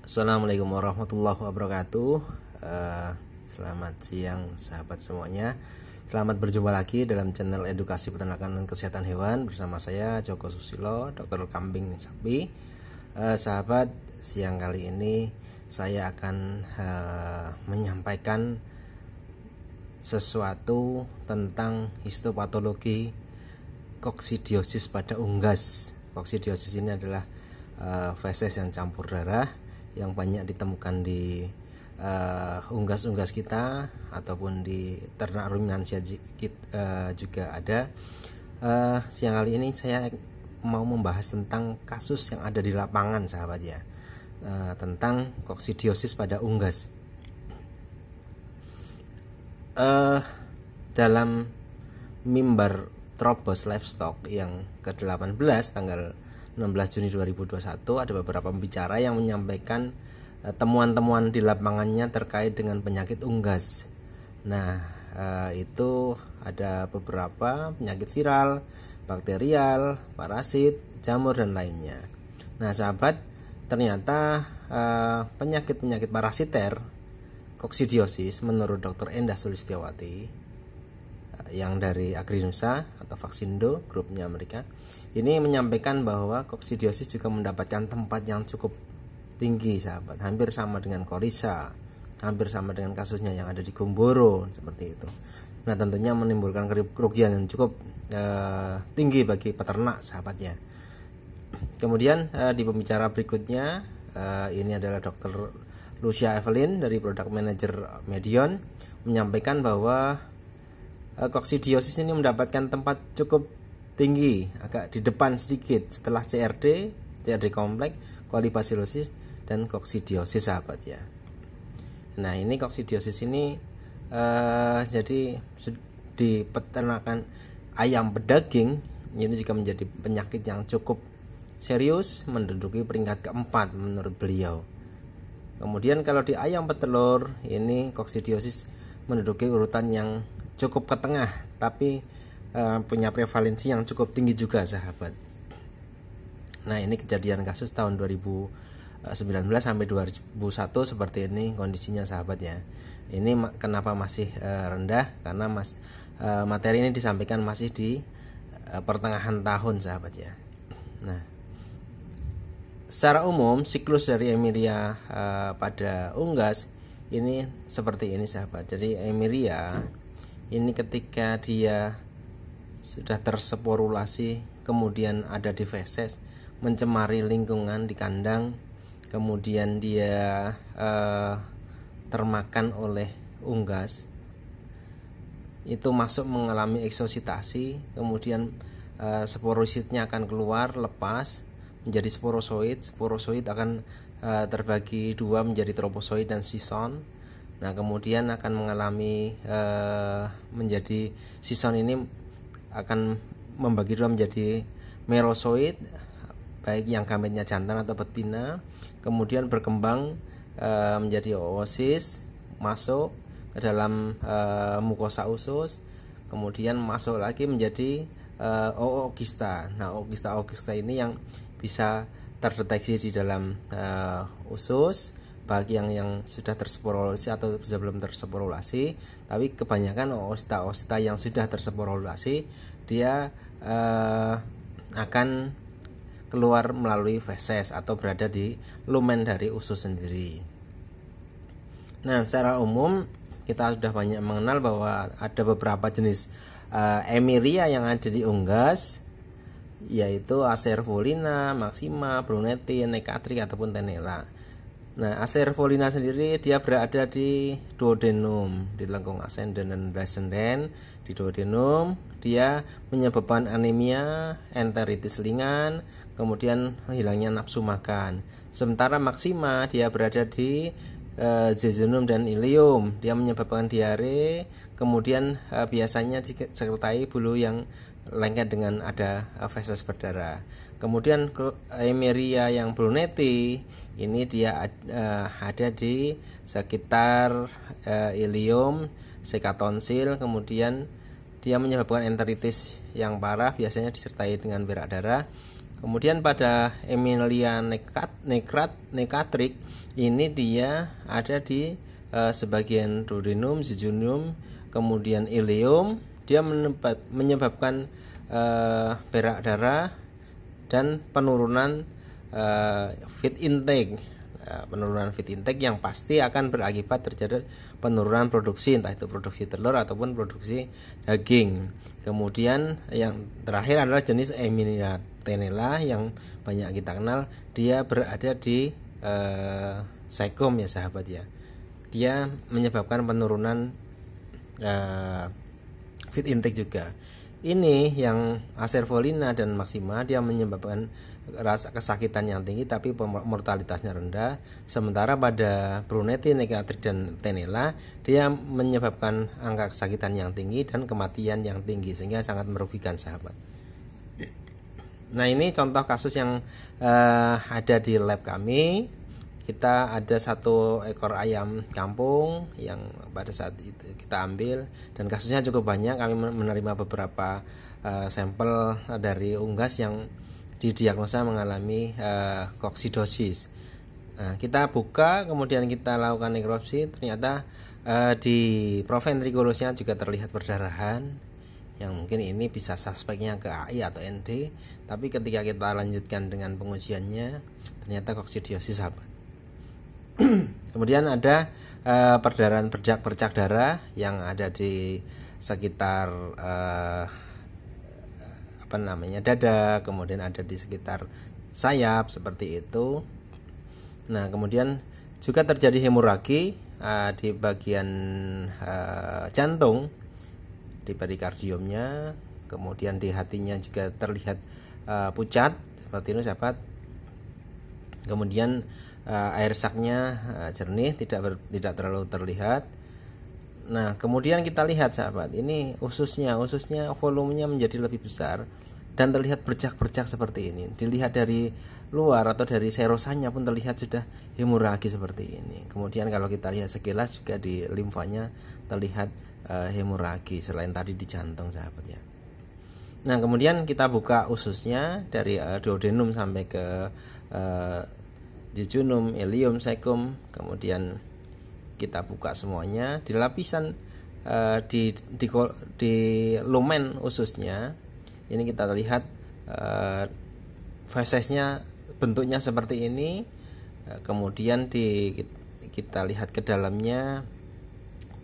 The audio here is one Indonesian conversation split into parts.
Assalamualaikum warahmatullahi wabarakatuh. Selamat siang sahabat semuanya. Selamat berjumpa lagi dalam channel Edukasi Peternakan dan Kesehatan Hewan bersama saya Joko Susilo, dokter kambing sapi. Sahabat, siang kali ini saya akan menyampaikan sesuatu tentang histopatologi koksidiosis pada unggas. Koksidiosis ini adalah feses yang campur darah yang banyak ditemukan di unggas-unggas kita ataupun di ternak ruminansia juga ada. Siang kali ini saya mau membahas tentang kasus yang ada di lapangan, sahabat ya, tentang koksidiosis pada unggas. Dalam mimbar Trobos Livestock yang ke-18 tanggal 16 Juni 2021 ada beberapa pembicara yang menyampaikan temuan-temuan di lapangannya terkait dengan penyakit unggas. Nah, itu ada beberapa penyakit viral, bakterial, parasit, jamur dan lainnya. Nah, sahabat, ternyata penyakit-penyakit parasiter koksidiosis menurut Dr. Endah Sulistiawati yang dari Agrinusa atau Vaksindo grupnya mereka ini menyampaikan bahwa koksidiosis juga mendapatkan tempat yang cukup tinggi, sahabat, hampir sama dengan Coryza, hampir sama dengan kasusnya yang ada di Gumboro seperti itu. Nah, tentunya menimbulkan kerugian yang cukup tinggi bagi peternak, sahabatnya. Kemudian di pembicara berikutnya ini adalah Dr. Lucia Evelyn dari Product Manager Medion menyampaikan bahwa koksidiosis ini mendapatkan tempat cukup tinggi, agak di depan sedikit setelah CRD kompleks, kolibasilosis dan koksidiosis, sahabat ya. Nah, ini koksidiosis ini jadi di peternakan ayam pedaging ini juga menjadi penyakit yang cukup serius, menduduki peringkat keempat menurut beliau. Kemudian kalau di ayam petelur ini koksidiosis menduduki urutan yang cukup ke tengah, tapi punya prevalensi yang cukup tinggi juga, sahabat. Nah, ini kejadian kasus tahun 2019 sampai 2001 seperti ini kondisinya, sahabat ya. Ini kenapa masih rendah? Karena materi ini disampaikan masih di pertengahan tahun, sahabat ya. Nah, secara umum siklus dari Eimeria pada unggas ini seperti ini, sahabat. Jadi Eimeria ini ketika dia sudah tersporulasi, kemudian ada di feses, mencemari lingkungan di kandang, kemudian dia termakan oleh unggas, itu masuk mengalami eksositasi, kemudian sporositnya akan keluar, lepas menjadi sporozoid. Sporozoid akan terbagi dua menjadi tropozoid dan sison. Nah, kemudian akan mengalami menjadi sison ini akan membagi dua menjadi merozoid, baik yang gametnya jantan atau betina, kemudian berkembang menjadi oosis, masuk ke dalam mukosa usus, kemudian masuk lagi menjadi ookista. Nah, ookista ini yang bisa terdeteksi di dalam usus bagi yang sudah tersporulasi atau belum tersporulasi. Tapi kebanyakan oosta yang sudah tersporulasi dia akan keluar melalui feses atau berada di lumen dari usus sendiri. Nah, secara umum kita sudah banyak mengenal bahwa ada beberapa jenis Eimeria yang ada di unggas, yaitu Acerfolina, Maxima, Brunetti, Necatri ataupun Tenella. Nah, Acerfolina sendiri dia berada di duodenum, di lengkung ascendens dan descendens. Di duodenum dia menyebabkan anemia, enteritis ringan, kemudian hilangnya nafsu makan. Sementara Maxima dia berada di jejunum dan ileum, dia menyebabkan diare, kemudian biasanya disertai bulu yang lengket dengan ada feses berdarah. Kemudian Eimeria yang Brunetti ini dia ada di sekitar ileum, sekatonsil, kemudian dia menyebabkan enteritis yang parah, biasanya disertai dengan berak darah. Kemudian pada Emilia necratrix ini dia ada di sebagian duodenum, jejunum, kemudian ileum. Dia menyebabkan berak darah dan penurunan feed intake. Penurunan feed intake yang pasti akan berakibat terjadi penurunan produksi, entah itu produksi telur ataupun produksi daging. Kemudian yang terakhir adalah jenis Emilia tenella yang banyak kita kenal. Dia berada di cecum ya sahabat ya. Dia menyebabkan penurunan feed intake juga. Ini yang Acerfolina dan Maxima dia menyebabkan rasa kesakitan yang tinggi tapi mortalitasnya rendah. Sementara pada Brunetti, necratrix dan tenella dia menyebabkan angka kesakitan yang tinggi dan kematian yang tinggi sehingga sangat merugikan sahabat. Nah, ini contoh kasus yang ada di lab kami. Kita ada 1 ekor ayam kampung yang pada saat itu kita ambil dan kasusnya cukup banyak. Kami menerima beberapa sampel dari unggas yang didiagnosa mengalami koksidosis. Nah, kita buka kemudian kita lakukan nekropsi, ternyata di proventriculusnya juga terlihat perdarahan yang mungkin ini bisa suspeknya ke AI atau ND, tapi ketika kita lanjutkan dengan pengujiannya ternyata koksidiosis sahabat. Kemudian ada perdarahan bercak darah yang ada di sekitar dada, kemudian ada di sekitar sayap seperti itu. Nah, kemudian juga terjadi hemoragi di bagian jantung, di perikardiumnya, kemudian di hatinya juga terlihat pucat seperti ini sahabat. Kemudian air saknya jernih, tidak terlalu terlihat. Nah, kemudian kita lihat sahabat, ini ususnya volumenya menjadi lebih besar dan terlihat bercak-bercak seperti ini. Dilihat dari luar atau dari serosanya pun terlihat sudah hemoragi seperti ini. Kemudian kalau kita lihat sekilas juga di limfanya terlihat hemoragi selain tadi di jantung sahabat ya. Nah, kemudian kita buka ususnya dari duodenum sampai ke jejunum, ileum, cecum, kemudian kita buka semuanya di lapisan di lumen ususnya. Ini kita lihat fesesnya bentuknya seperti ini. Kemudian kita lihat ke dalamnya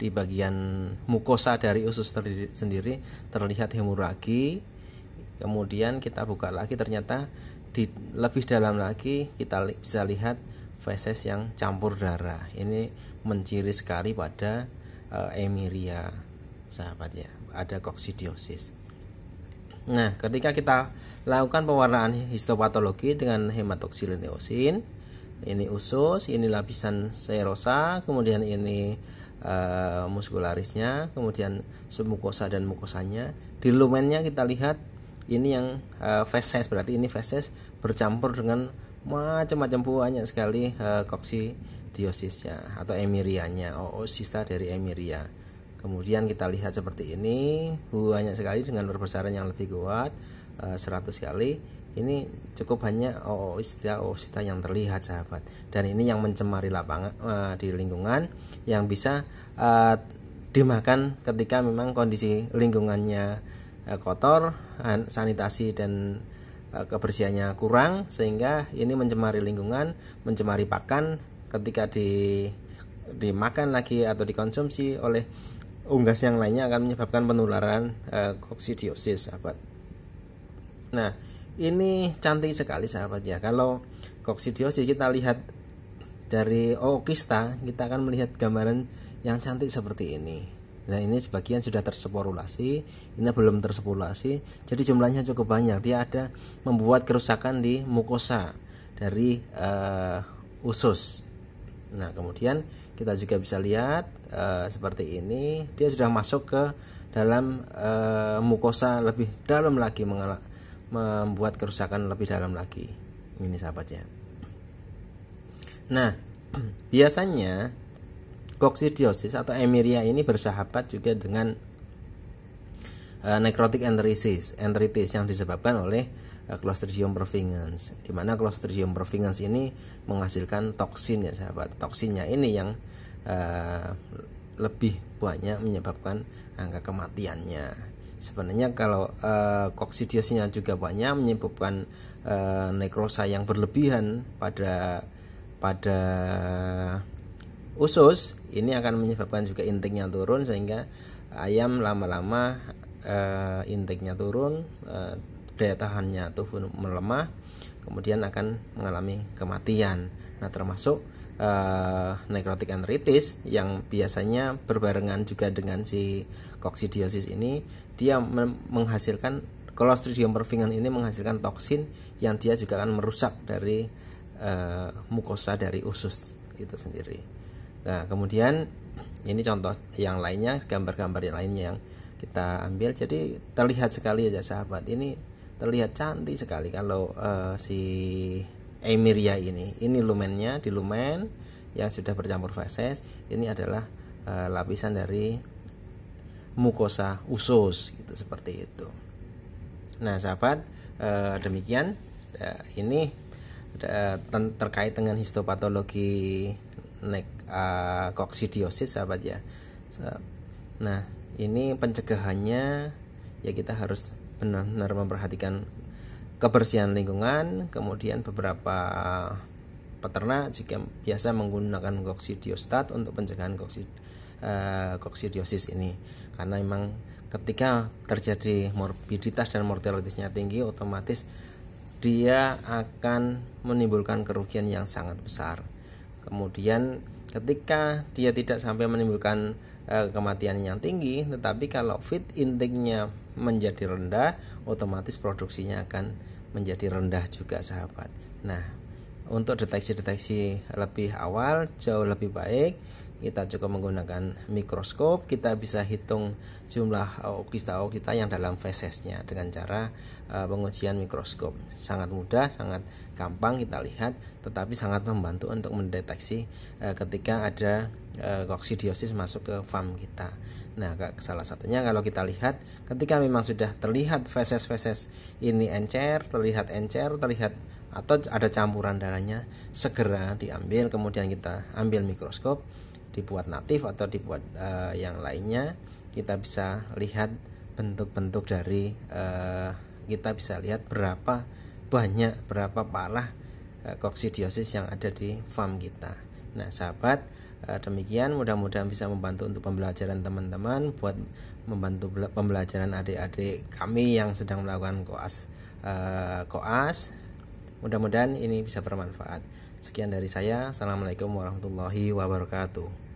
di bagian mukosa dari usus sendiri terlihat hemoragi. Kemudian kita buka lagi, ternyata di lebih dalam lagi kita bisa lihat feses yang campur darah. Ini menciri sekali pada Emilia sahabat ya, ada koksidiosis. Nah, ketika kita lakukan pewarnaan histopatologi dengan hematoxylin-eosin, ini usus, ini lapisan serosa, kemudian ini muskularisnya, kemudian submukosa dan mukosanya. Di lumennya kita lihat ini yang feses, berarti ini feses bercampur dengan macam-macam banyak sekali koksidiosisnya atau emirianya, oocysta dari emiria. Kemudian kita lihat seperti ini, banyak sekali dengan perbesaran yang lebih kuat, 100 kali. Ini cukup banyak oocysta yang terlihat sahabat. Dan ini yang mencemari lapangan di lingkungan, yang bisa dimakan ketika memang kondisi lingkungannya kotor, sanitasi dan kebersihannya kurang, sehingga ini mencemari lingkungan, mencemari pakan. Ketika dimakan lagi atau dikonsumsi oleh unggas yang lainnya akan menyebabkan penularan koksidiosis sahabat. Nah, ini cantik sekali sahabat ya. Kalau koksidiosis kita lihat dari oocysta, kita akan melihat gambaran yang cantik seperti ini. Nah, ini sebagian sudah tersporulasi, ini belum tersporulasi, jadi jumlahnya cukup banyak. Dia ada membuat kerusakan di mukosa dari usus. Nah, kemudian kita juga bisa lihat seperti ini, dia sudah masuk ke dalam mukosa lebih dalam lagi, membuat kerusakan lebih dalam lagi. Ini sahabatnya. Nah, biasanya koksidiosis atau emiria ini bersahabat juga dengan necrotic enteritis yang disebabkan oleh Clostridium perfringens, di mana Clostridium perfringens ini menghasilkan toksin ya sahabat. Toksinnya ini yang lebih banyak menyebabkan angka kematiannya. Sebenarnya kalau koksidiosisnya juga banyak menyebabkan nekrosa yang berlebihan pada usus, ini akan menyebabkan juga inteknya turun, sehingga ayam lama-lama inteknya turun, daya tahannya tubuh melemah, kemudian akan mengalami kematian. Nah, termasuk necrotic enteritis yang biasanya berbarengan juga dengan si koksidiosis ini, dia menghasilkan Clostridium perfringens ini menghasilkan toksin yang dia juga akan merusak dari mukosa dari usus itu sendiri. Nah, kemudian ini contoh yang lainnya, gambar-gambar yang lainnya yang kita ambil. Jadi terlihat sekali aja sahabat, ini terlihat cantik sekali kalau si Eimeria ini lumennya, di lumen yang sudah bercampur feses, ini adalah lapisan dari mukosa usus gitu, seperti itu. Nah sahabat, demikian ini terkait dengan histopatologi koksidiosis sahabat ya. Nah ini pencegahannya ya, kita harus benar-benar memperhatikan kebersihan lingkungan. Kemudian beberapa peternak juga biasa menggunakan koksidiostat untuk pencegahan koksidiosis ini, karena memang ketika terjadi morbiditas dan mortalitasnya tinggi, otomatis dia akan menimbulkan kerugian yang sangat besar. Kemudian ketika dia tidak sampai menimbulkan kematian yang tinggi, tetapi kalau feed intake-nya menjadi rendah, otomatis produksinya akan menjadi rendah juga sahabat. Nah, untuk deteksi-deteksi lebih awal jauh lebih baik, kita cukup menggunakan mikroskop. Kita bisa hitung jumlah ookista yang dalam fesesnya dengan cara pengujian mikroskop. Sangat mudah, sangat gampang kita lihat, tetapi sangat membantu untuk mendeteksi ketika ada koksidiosis masuk ke farm kita. Nah, salah satunya kalau kita lihat ketika memang sudah terlihat feses-feses ini terlihat atau ada campuran darahnya, segera diambil, kemudian kita ambil mikroskop, dibuat natif atau dibuat yang lainnya, kita bisa lihat bentuk-bentuk dari kita bisa lihat berapa parah koksidiosis yang ada di farm kita. Nah sahabat, demikian, mudah-mudahan bisa membantu untuk pembelajaran teman-teman, buat membantu pembelajaran adik-adik kami yang sedang melakukan koas. Mudah-mudahan ini bisa bermanfaat. Sekian dari saya. Assalamualaikum warahmatullahi wabarakatuh.